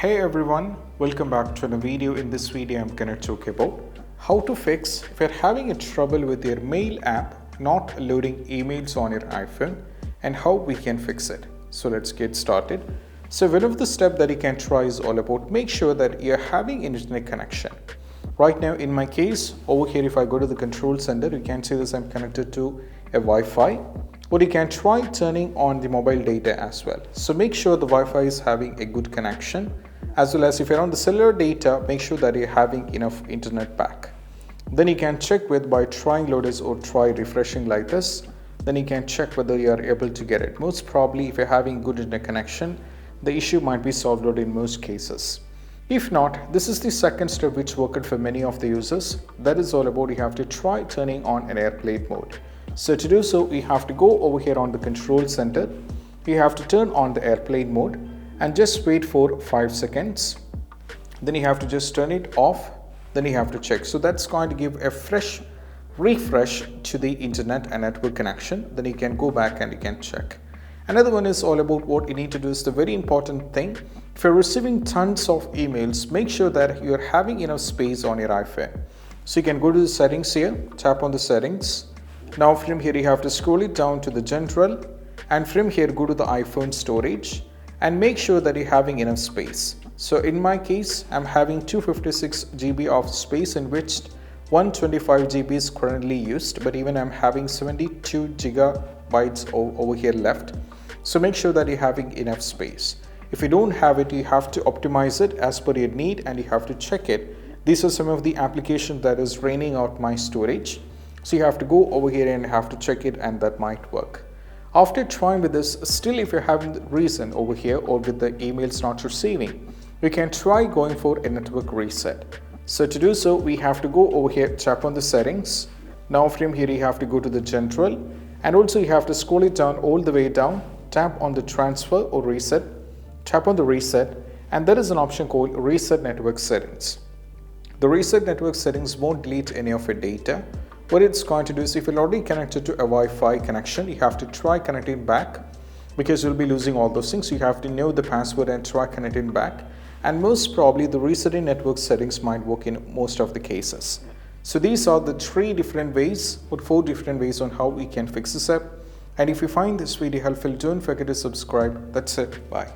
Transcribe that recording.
Hey everyone, welcome back to another video. In this video I'm gonna talk about how to fix if you're having a trouble with your mail app not loading emails on your iPhone and how we can fix it. So let's get started. So one of the steps that you can try is all about make sure that you're having internet connection. Right now in my case over here, if I go to the control center, you can see this I'm connected to a Wi-Fi. Or you can try turning on the mobile data as well. So make sure the Wi-Fi is having a good connection, as well as if you're on the cellular data, make sure that you're having enough internet pack. Then you can check with by trying loaders or try refreshing like this. Then you can check whether you are able to get it. Most probably if you're having good internet connection, the issue might be solved out in most cases. If not, this is the second step which worked for many of the users. That is all about you have to try turning on an airplane mode. So to do so, we have to go over here on the control center. You have to turn on the airplane mode and just wait for 5 seconds. Then you have to just turn it off. Then you have to check. So that's going to give a fresh refresh to the internet and network connection. Then you can go back and you can check. Another one is all about what you need to do is the very important thing. If you're receiving tons of emails, make sure that you're having enough space on your iPhone. So you can go to the settings here, tap on the settings. Now from here you have to scroll it down to the general, and from here go to the iPhone storage and make sure that you're having enough space. So in my case I'm having 256 GB of space, in which 125 GB is currently used, but even I'm having 72 gigabytes over here left. So make sure that you're having enough space. If you don't have it, you have to optimize it as per your need and you have to check it. These are some of the applications that is draining out my storage. So you have to go over here and have to check it, and that might work. After trying with this, still if you're having the reason over here or with the emails not receiving, you can try going for a network reset. So to do so, we have to go over here, tap on the settings. Now from here you have to go to the general, and also you have to scroll it down all the way down, tap on the transfer or reset, tap on the reset, and there is an option called reset network settings. The reset network settings won't delete any of your data. What it's going to do is if you're already connected to a Wi-Fi connection, you have to try connecting back, because you'll be losing all those things. You have to know the password and try connecting back. And most probably the resetting network settings might work in most of the cases. So these are the 4 different ways on how we can fix this up. And if you find this video helpful, don't forget to subscribe. That's it. Bye.